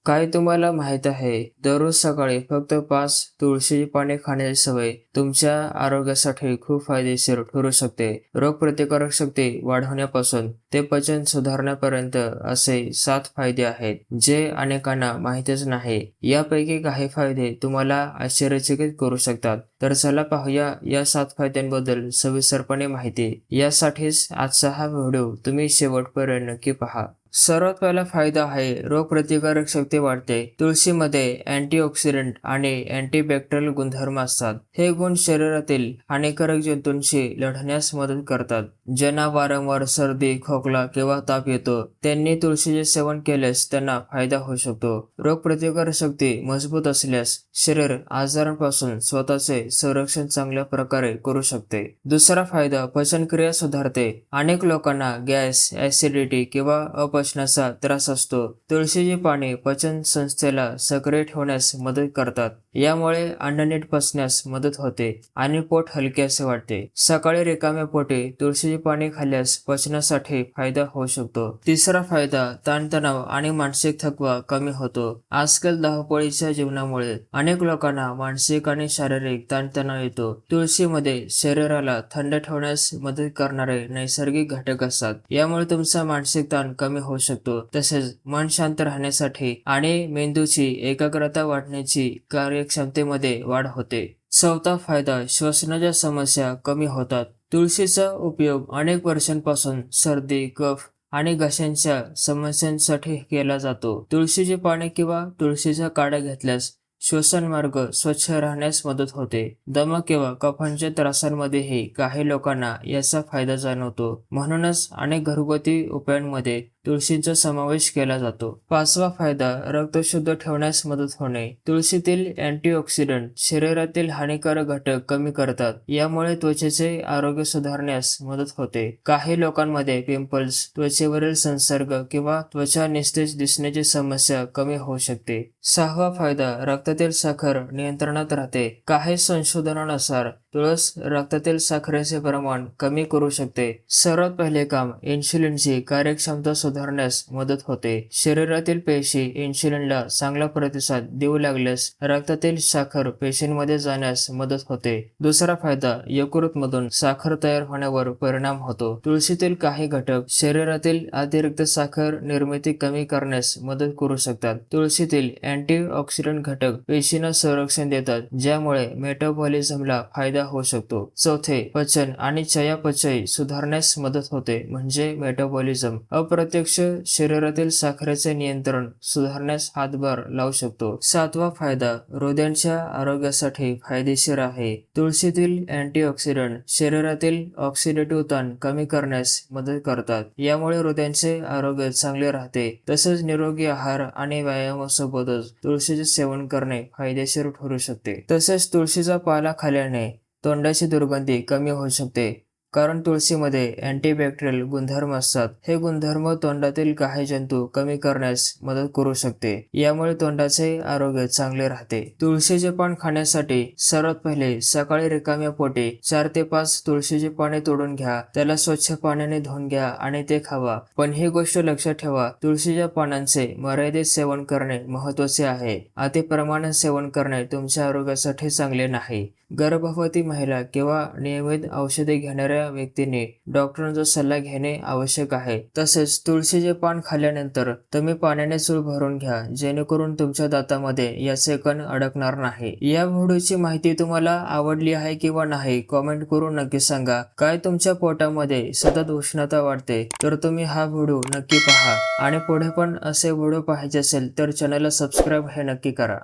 काय तुम्हाला माहित आहे, दररोज सकाळी फक्त 5 तुळशीची पाने खाण्याची सवय तुमच्या आरोग्यासाठी खूप फायदेशीर ठरू शकते. रोगप्रतिकारक शक्ती वाढवण्यापासून ते पचन सुधारण्यापर्यंत असे 7 फायदे आहेत, जे अनेकांना माहितच नाही. यापैकी काही फायदे तुम्हाला आश्चर्यचकित करू शकतात. तर चला पाहूया या 7 फायद्यांबद्दल सविस्तरपणे माहिती. यासाठीच आजचा हा व्हिडिओ तुम्ही शेवटपर्यंत नक्की पहा. सर्वात पहिला फायदा आहे रोगप्रतिकारक शक्ती वाढते. तुळशीमध्ये अँटीऑक्सिडंट आणि अँटीबॅक्टेरियल गुणधर्म असतात. हे गुण शरीरातील हानिकारक जंतूंशी लढण्यास मदत करतात. ज्यांना वारंवार सर्दी, खोकला किंवा ताप येतो, त्यांनी तुळशीचे सेवन केल्यास त्यांना फायदा होऊ शकतो. रोगप्रतिकारक शक्ती मजबूत असल्यास शरीर आजारांपासून स्वतःचे संरक्षण चांगल्या प्रकारे करू शकते. दुसरा फायदा पचनक्रिया सुधारते. अनेक लोकांना गॅस, ऍसिडिटी किंवा अपचनाचा त्रास असतो. तुळशीची पाने पचन संस्थेला सक्रिय ठेवण्यास मदत करतात. यामुळे अन्न नीट पचण्यास मदत होते आणि पोट हलकेसे वाटते. सकाळी रिकाम्या पोटी तुळशीची पाने खाल्ल्यास पचनासाठी फायदा होऊ शकतो. तिसरा फायदा ताणतणाव आणि मानसिक थकवा कमी होतो. आजकाल धावपळीच्या जीवनामुळे अनेक लोकांना मानसिक आणि शारीरिक ताणतणाव येतो. तुळशीमध्ये शरीराला थंड ठेवण्यास मदत करणारे नैसर्गिक घटक असतात. यामुळे तुमचा मानसिक ताण कमी होऊ शकतो. तसेच मन शांत राहण्यासाठी आणि मेंदूची एकाग्रता वाढण्याची कार्यक्षमतेमध्ये वाढ होते. चौथा फायदा श्वसनाच्या समस्या कमी होतात. तुळशीचा उपयोग अनेक वर्षांपासून सर्दी, कफ आणि घशांच्या समस्यांसाठी केला जातो. तुळशीची पाने किंवा तुळशीचा काढा घेतल्यास श्वसन मार्ग स्वच्छ राहण्यास मदत होते. दमा किंवा कफांच्या त्रासांमध्येही काही लोकांना याचा फायदा जाणवतो. म्हणूनच अनेक घरगुती उपायांमध्ये तुळशीचा समावेश केला जातो. पाचवा फायदा रक्त शुद्ध ठेवण्यास मदत होणे. तुळशीतील अँटीऑक्सिडंट शरीरातील हानिकारक घटक कमी करतात. यामुळे त्वचेचे आरोग्य सुधारण्यास मदत होते. काही लोकांमध्ये पिंपल्स, त्वचेवरील संसर्ग किंवा त्वचा निस्तेज दिसण्याची समस्या कमी होऊ शकते. सहावा फायदा रक्तातील साखर नियंत्रणात राहते. काही संशोधनानुसार तुळस रक्तातील साखरेचे प्रमाण कमी करू शकते. सर्वात पहिले काम इन्शुलिनची कार्यक्षमता सुधारण्यास मदत होते. शरीरातील पेशी इन्शुलिनला चांगला प्रतिसाद देऊ लागल्यास रक्तातील साखर पेशींमध्ये जाण्यास मदत होते. दुसरा फायदा यकृतमधून साखर तयार होण्यावर परिणाम होतो. तुळशीतील काही घटक शरीरातील अतिरिक्त साखर निर्मिती कमी करण्यास मदत करू शकतात. तुळशीतील अँटीऑक्सिडंट घटक पेशींना संरक्षण देतात, ज्यामुळे मेटाबॉलिझमला फायदा होऊ शकतो. चौथे पचन आणि चयापचय सुधारण्यास मदत होते, म्हणजे मेटाबॉलिझम. अप्रत्यक्ष शरीरातील साखरेचे नियंत्रण सुधारण्यास हातभार लावू शकतो. सातवा फायदा हृदयाच्या आरोग्यासाठी फायदेशीर आहे. तुळशीतील अँटीऑक्सिडंट शरीरातील ऑक्सिडेटिव्ह ताण कमी करण्यास मदत करतात. यामुळे हृदयाचे आरोग्य चांगले राहते. तसेच निरोगी आहार आणि व्यायामासोबतच तुळशीचे सेवन करणे फायदेशीर ठरू शकते. तसेच तुळशीचा पाला खाल्ल्याने तोंडाची दुर्गंधी कमी होऊ शकते, कारण तुळशीमध्ये अँटीबॅक्टेरियल गुणधर्म असतात. हे गुणधर्म तोंडातील काही जंतू कमी करण्यास मदत करू शकते. यामुळे तोंडाचे आरोग्य चांगले राहते. तुळशीचे पान खाण्यासाठी सर्वात पहिले सकाळी रिकाम्या पोटी 4 ते 5 तुळशीची पाने तोडून घ्या. त्याला स्वच्छ पाण्याने धुवून घ्या आणि ते खावा. पण ही गोष्ट लक्षात ठेवा, तुळशीच्या पानांचे मर्यादित सेवन करणे महत्त्वाचे आहे. अति प्रमाणात सेवन करणे तुमच्या आरोग्यासाठी चांगले नाही. गर्भवती महिला किंवा नियमित औषधे घेणाऱ्या व्यक्तीने डॉक्टरांचा सल्ला घेणे आवश्यक आहे. तसेच तुळशीचे पान खाल्ल्यानंतर तुम्ही पाण्याने चूळ भरून घ्या, जेणेकरून तुमच्या दातामध्ये याचे कण अडकणार नाही. या व्हिडिओची माहिती तुम्हाला आवडली आहे किंवा नाही, कॉमेंट करून नक्की सांगा. काय तुमच्या पोटामध्ये सतत उष्णता वाढते, तर तुम्ही हा व्हिडिओ नक्की पहा आणि पुढे पण असे व्हिडिओ पाहायचे असेल तर चॅनलला सबस्क्राईब हे नक्की करा.